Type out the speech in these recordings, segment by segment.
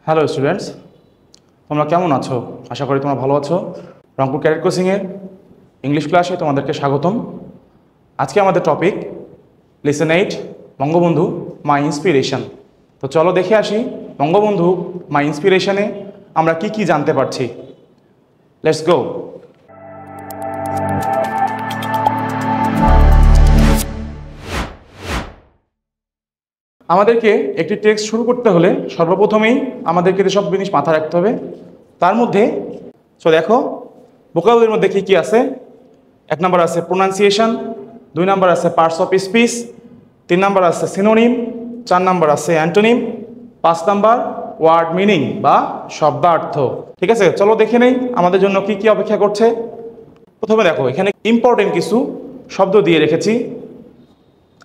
Hello students, তোমরা কেমন আছো? আশা করি তোমরা ভালো আছো। রংপুর ক্যারিয়ার কোচিংয়ের ইংলিশ ক্লাসে তোমাদেরকে স্বাগতম। আজকে আমাদের টপিক লিসেন 8 বঙ্গবন্ধু মাই ইন্সপিরেশন। তো চলো দেখে আসি বঙ্গবন্ধু মাই ইন্সপিরেশনে আমরা কি কি জানতে পারছি। Let's go. আমাদেরকে একটি টেক্সট শুরু করতে হলে সর্বপ্রথমেই আমাদেরকে সব জিনিস মাথায় রাখতে হবে। তার মধ্যে দেখো ভোকাবুলারির মধ্যে কি কি আছে। 1 নাম্বার আছে প্রোনাউন্সিয়েশন, 2 নাম্বার আছে পার্টস অফ স্পিচ, 3 নাম্বার আছে সিনোনিম, 4 নাম্বার আছে অ্যান্টোনিম, 5 নাম্বার ওয়ার্ড মিনিং বা শব্দার্থ। ঠিক আছে, চলো দেখে নেই আমাদের জন্য কি কি অপেক্ষা করছে। প্রথমে দেখো এখানে ইম্পর্টেন্ট কিছু শব্দ দিয়ে রেখেছি।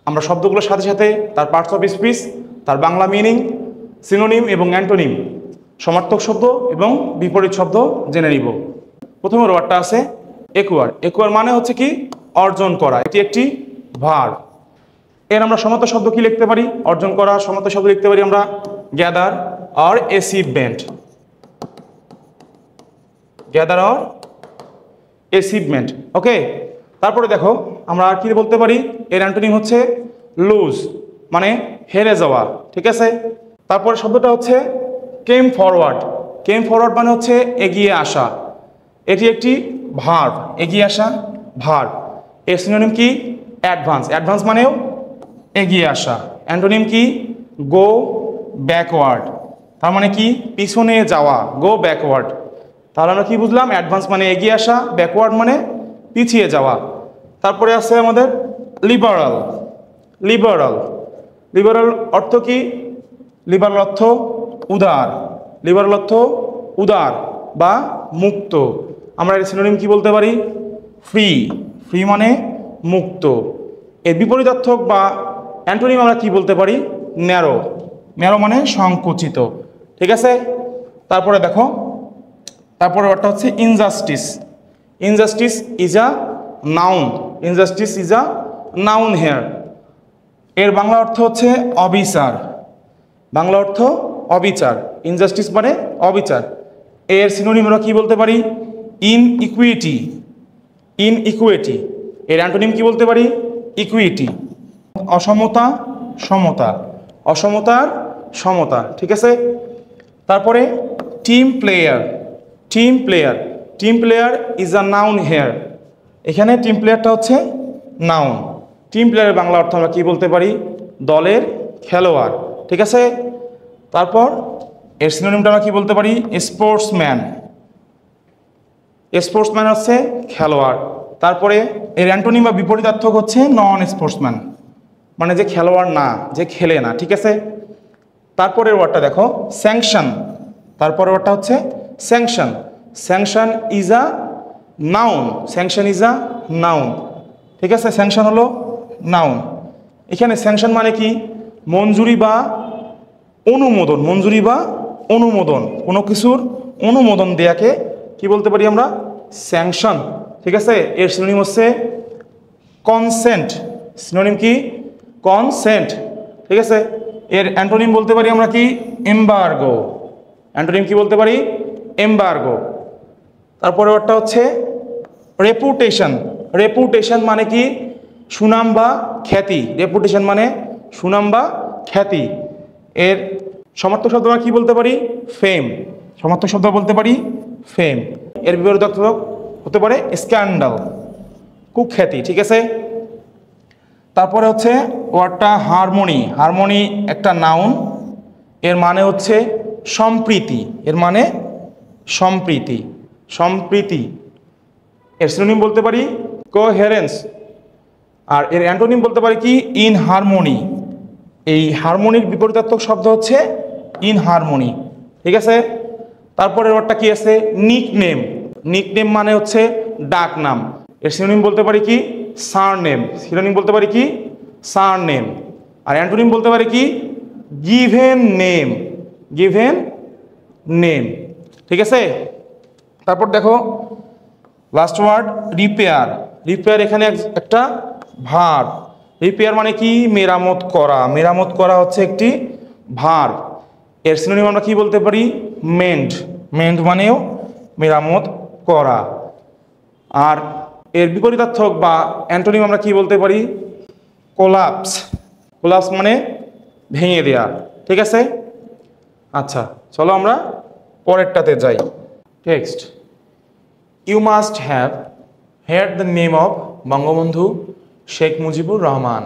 আমরা শব্দগুলোর সাথে সাথে তার পার্টস অফ স্পিচ, তার বাংলা মিনিং, সিনোনিম এবং অ্যান্টোনিম, সমার্থক শব্দ এবং বিপরীত শব্দ জেনে নিব। প্রথমের ওয়ার্ডটা আছে একুয়ার। একুয়ার মানে হচ্ছে কি অর্জন করা, এটি একটি ভার্ব। এর আমরা সমার্থক শব্দ কি লিখতে পারি? অর্জন করা সমার্থক শব্দ লিখতে পারি আমরা gather or achievement. Gather or achievement, okay. তারপরে দেখো আমরা কি বলতে পারি, এর অ্যান্টোনিম হচ্ছে লুজ, মানে হেরে যাওয়া। ঠিক আছে, তারপরে শব্দটা হচ্ছে কেম ফরওয়ার্ড। কেম ফরওয়ার্ড মানে হচ্ছে এগিয়ে আসা, এটি একটি ভার্ব। এগিয়ে আসা ভার্ব। এর সিনোনিম কি? অ্যাডভান্স। অ্যাডভান্স মানেও এগিয়ে আসা। অ্যান্টোনিম কি? গো ব্যাকওয়ার্ড, তার মানে কি পিছনে যাওয়া, গো ব্যাকওয়ার্ড। তাহলে আমরা কি বুঝলাম? অ্যাডভান্স মানে এগিয়ে আসা, ব্যাকওয়ার্ড মানে পিছিয়ে যাওয়া। তারপরে আছে আমাদের লিবারাল। লিবারাল, লিবারাল অর্থ কি? লিবারাল অর্থ উদার। লিবারাল অর্থ উদার বা মুক্ত। আমরা এর সিনোনিম কি বলতে পারি? ফ্রি। ফ্রি মানে মুক্ত। এর বিপরীতার্থক বা অ্যান্টোনিম আমরা কি বলতে পারি? ন্যারো। ন্যারো মানে সংকুচিত। ঠিক আছে, তারপরে দেখো তারপরে ওটা হচ্ছে injustice. Injustice is a noun. Injustice is a noun here. এর বাংলা অর্থ হচ্ছে অবিচার। বাংলা অর্থ অবিচার। ইনজাস্টিস মানে অবিচার। এর সিনোনিম আমরা কি বলতে পারি? ইনইকুইটি। ইনইকুইটি। এর অ্যান্টোনিম কি বলতে পারি? ইকুইটি। অসমতা, সমতা। অসমতার সমতা। ঠিক আছে, তারপরে team player. Team player. Team player is a noun here. এখানে টিম প্লেয়ারটা হচ্ছে নাউন। টিম প্লেয়ারের বাংলা অর্থ আমরা কি বলতে পারি? দলের খেলোয়াড়। ঠিক আছে, তারপর এর সিনোনিমটা আমরা কি বলতে পারি? স্পোর্টসম্যান। স্পোর্টসম্যান হচ্ছে খেলোয়াড়। তারপরে এর অ্যান্টোনিম বা বিপরীতার্থক হচ্ছে নন স্পোর্টসম্যান, মানে যে খেলোয়াড় না, যে খেলে না। ঠিক আছে, তারপরের ওয়ার্ডটা দেখো স্যাংশন। তারপরের ওয়ার্ডটা হচ্ছে sanction. Sanction is a noun. Sanction is a noun. ঠিক আছে, স্যাংশন হলো নাউন। এখানে স্যাংশন মানে কি? মঞ্জুরি বা অনুমোদন। মঞ্জুরি বা অনুমোদন, কোনো কিছুর অনুমোদন দেয়াকে কি বলতে পারি আমরা? স্যাংশন। ঠিক আছে, এর সিনোনিম হচ্ছে কনসেন্ট। সিনোনিম কি? কনসেন্ট। ঠিক আছে, এর অ্যান্টোনিম বলতে পারি আমরা কি? এমবার্গো। অ্যান্টোনিম কি বলতে পারি? এমবার্গো। তারপরে ওটা হচ্ছে রেপুটেশন। রেপুটেশন মানে কি? সুনাম বা খ্যাতি। রেপুটেশন মানে সুনাম বা খ্যাতি। এর সমার্থক শব্দ আমরা কি বলতে পারি? ফেম। সমার্থক শব্দ বলতে পারি ফেম। এর বিপরীতার্থক হতে পারে স্ক্যান্ডাল, কুখ্যাতি। ঠিক আছে, তারপরে হচ্ছে ওয়ার্ডটা হারমোনি। হারমোনি একটা নাউন। এর মানে হচ্ছে সম্প্রীতি। এর মানে সম্প্রীতি। সম্প্রীতি। এর সিনোনিম বলতে পারি কোহেরেন্স। আর এর অ্যান্টোনিম বলতে পারি কি? In harmony. এই হারমোনির বিপরীতার্থক শব্দ হচ্ছে ইন হারমোনি। ঠিক আছে, তারপরের ওয়ার্ডটা কি আছে? নিকনেম। নিকনেম মানে হচ্ছে ডাক নাম। এর সিনোনিম বলতে পারি কি? সারনেম। সিনোনিম বলতে পারি কি? সারনেম। আর অ্যান্টোনিম বলতে পারি কি? Given name. Given name. ঠিক আছে, তারপর দেখো লাস্ট ওয়ার্ড রিপেয়ার। রিপেয়ার এখানে একটা ভার্ব। রিপেয়ার মানে কি? মেরামত করা। মেরামত করা হচ্ছে একটি ভার্ব। এর সিনোনিম আমরা কি বলতে পারি? মেন্ড। মেন্ড মানেও মেরামত করা। আর এর বিপরীতার্থক বা অ্যান্টোনিম আমরা কি বলতে পারি? কোলাপস। কোলাপস মানে ভেঙে দেয়া। ঠিক আছে? আচ্ছা, চলো আমরা পরেরটাতে যাই। Text. You must have heard the name of Bangabandhu Sheikh Mujibur Rahman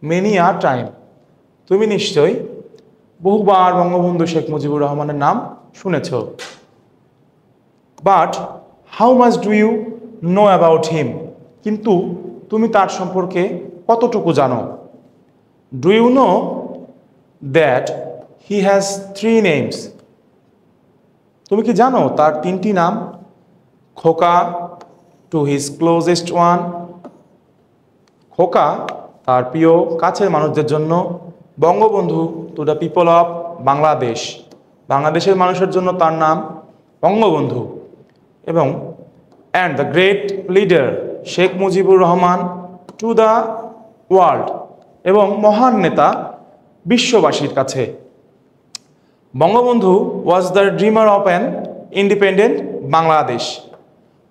many a time. তুমি নিশ্চয়ই বহুবার বঙ্গবন্ধু শেখ মুজিবুর রহমানের নাম শুনেছ। But how much do you know about him? কিন্তু তুমি তার সম্পর্কে কতটুকু জানো? Do you know that he has 3 names? তুমি কি জানো তার 3টি নাম? খোকা টু হিজ ক্লোজেস্ট ওয়ান, খোকা তার প্রিয় কাছের মানুষদের জন্য। Bangabandhu to the people of Bangladesh, বাংলাদেশের মানুষের জন্য তার নাম বঙ্গবন্ধু। এবং and the great leader Sheikh Mujibur Rahman to the world, এবং মহান নেতা বিশ্ববাসীর কাছে। Bangabandhu was the dreamer of an independent Bangladesh.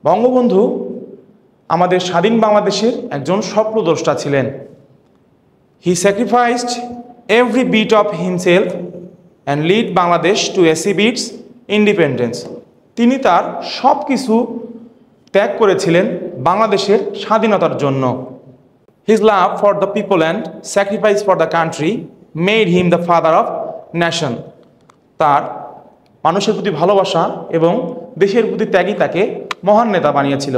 Bangabandhu আমাদের স্বাধীন বাংলাদেশের একজন স্বপ্নদ্রষ্টা ছিলেন। He sacrificed every bit of himself and lead Bangladesh to achieve its independence. তিনি তার সব কিছু ত্যাগ করেছিলেন বাংলাদেশের স্বাধীনতার জন্য। His love for the people and sacrifice for the country made him the father of nation. তার মানুষের প্রতি ভালোবাসা এবং দেশের প্রতি ত্যাগই তাকে মহান নেতা বানিয়েছিল।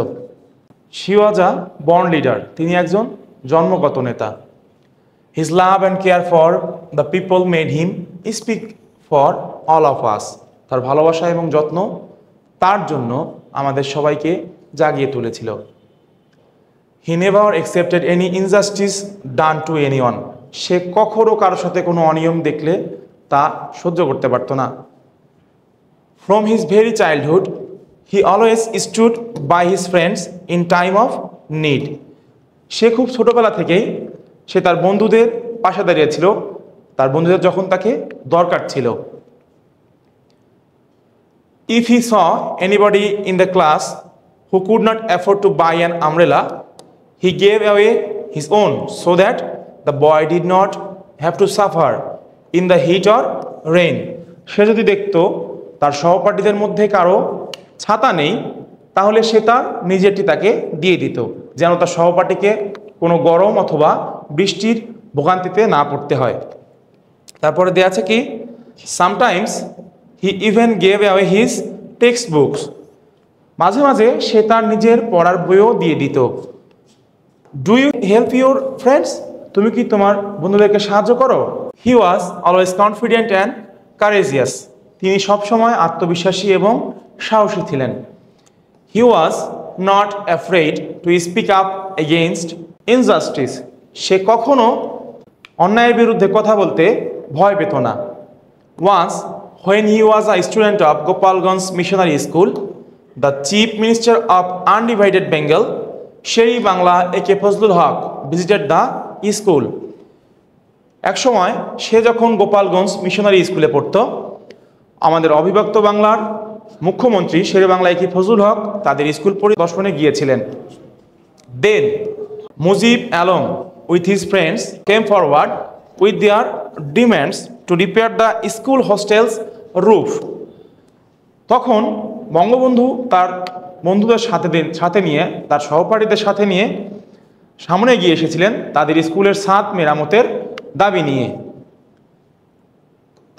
She was a born leader, তিনি একজন জন্মগত নেতা। His love and care for the people made him speak for all of us. তার ভালোবাসা এবং যত্ন তার জন্য আমাদের সবাইকে জাগিয়ে তুলেছিল। He never accepted any injustice done to anyone. সে কখনো কারোর সাথে কোনো অনিয়ম দেখলে তা সহ্য করতে পারত না। From his very childhood he always stood by his friends in time of need. সে খুব ছোটোবেলা থেকেই সে তার বন্ধুদের পাশে দাঁড়িয়েছিল, তার বন্ধুদের যখন তাকে দরকার ছিল। If he saw anybody in the class who could not afford to buy an umbrella he gave away his own so that the boy did not have to suffer in the heat or rain. সে যদি দেখত তার সহপাঠীদের মধ্যে কারো ছাতা নেই, তাহলে সে তার নিজেরটি তাকে দিয়ে দিত, যেন তার সহপাঠীকে কোনো গরম অথবা বৃষ্টির ভোগান্তিতে না পড়তে হয়। তারপরে দেওয়া আছে কি, sometimes he even gave away his textbooks. মাঝে মাঝে সে তার নিজের পড়ার বইও দিয়ে দিত। Do you help your friends? তুমি কি তোমার বন্ধুদেরকে সাহায্য করো? He was always confident and courageous. তিনি সবসময় আত্মবিশ্বাসী এবং সাহসী ছিলেন। He was not afraid to speak up against injustice. সে কখনো অন্যায়ের বিরুদ্ধে কথা বলতে ভয় পেত না। Once when he was a student of Gopalganj Missionary School, the Chief Minister of Undivided Bengal, Sheri Bangla A.K. Fazlul Haq, visited the school. এক সময় সে যখন গোপালগঞ্জ মিশনারি স্কুলে পড়ত, আমাদের অবিভক্ত বাংলার মুখ্যমন্ত্রী শেরে বাংলা A.K. ফজলুল হক তাদের স্কুল পরিদর্শনে গিয়েছিলেন। Then Mujib along with his friends came forward with their demands to repair the school hostel's roof. তখন বঙ্গবন্ধু তার বন্ধুদের সাথে নিয়ে, তার সহপাঠীদের সাথে নিয়ে সামনে গিয়ে এসেছিলেন তাদের স্কুলের ছাদ মেরামতের দাবি নিয়ে।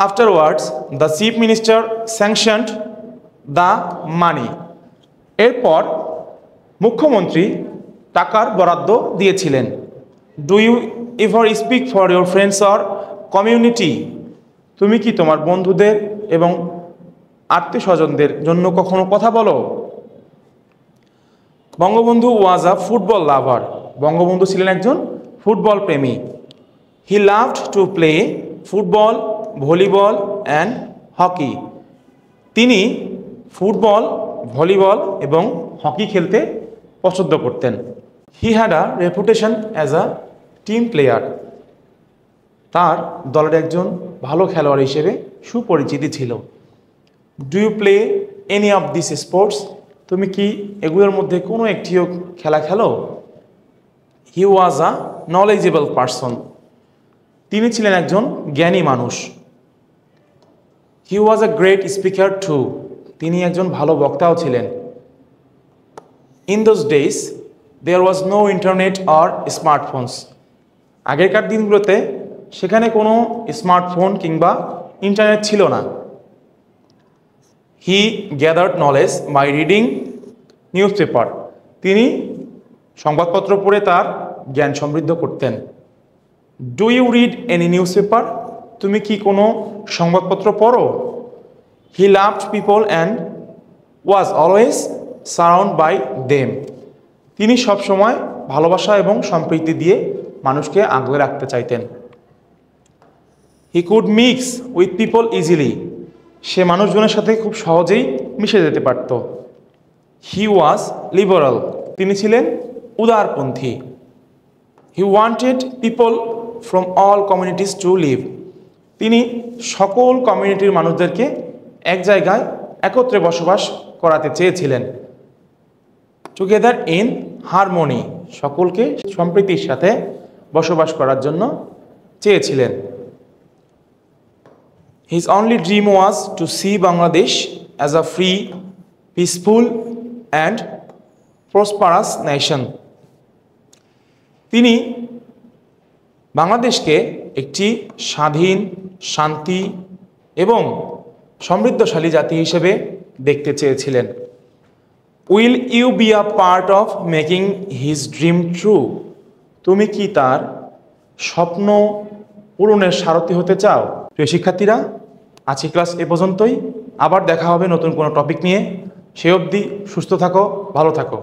Afterwards, the chief minister sanctioned the money. এরপর মুখ্যমন্ত্রী টাকার বরাদ্দ দিয়েছিলেন। Do you ever speak for your friends or community? তুমি কি তোমার বন্ধুদের এবং আত্মীয় স্বজনদের জন্য কখনো কথা বলো? Bangabandhu was a football lover. Bangabandhu ছিলেন একজন ফুটবল প্রেমী। He loved to play football, volleyball and hockey. তিনি ফুটবল, ভলিবল এবং হকি খেলতে পছন্দ করতেন। He had a reputation as a team player. তার দলের একজন ভালো খেলোয়াড় হিসেবে সুপরিচিতি ছিল। Do you play any of this sports? তুমি কি এগুলোর মধ্যে কোনো একটিও খেলা খেলো? He was a knowledgeable person. তিনি ছিলেন একজন জ্ঞানী মানুষ। He was a great speaker too. তিনি একজন ভালো বক্তাও ছিলেন। In those days there was no internet or smartphones. আগেকার দিনগুলোতে সেখানে কোনো স্মার্টফোন কিংবা ইন্টারনেট ছিল না। He gathered knowledge by reading newspaper. তিনি সংবাদপত্র পড়ে তার জ্ঞান সমৃদ্ধ করতেন। Do you read any newspaper? তুমি কি কোনো সংবাদপত্র পড়ো? He loved people and was always surround by them. তিনি সবসময় ভালোবাসা এবং সম্প্রীতি দিয়ে মানুষকে আগলে রাখতে চাইতেন। He could mix with people easily. সে মানুষজনের সাথে খুব সহজেই মিশে যেতে পারত। He was liberal. তিনি ছিলেন উদারপন্থী। He wanted people from all communities to live. তিনি সকল কমিউনিটির মানুষদেরকে এক জায়গায় একত্রে বসবাস করাতে চেয়েছিলেন। Together in harmony. সকলকে সম্প্রীতির সাথে বসবাস করার জন্য চেয়েছিলেন। His only dream was to see Bangladesh as a free, peaceful and prosperous nation. তিনি বাংলাদেশকে একটি স্বাধীন, শান্তি এবং সমৃদ্ধশালী জাতি হিসেবে দেখতে চেয়েছিলেন। Will you be a part of making his dream true? তুমি কি তার স্বপ্ন পূরণের সারথি হতে চাও? প্রিয় শিক্ষার্থীরা, আজকে ক্লাস এ পর্যন্তই। আবার দেখা হবে নতুন কোনো টপিক নিয়ে। সে অবধি সুস্থ থাকো, ভালো থাকো।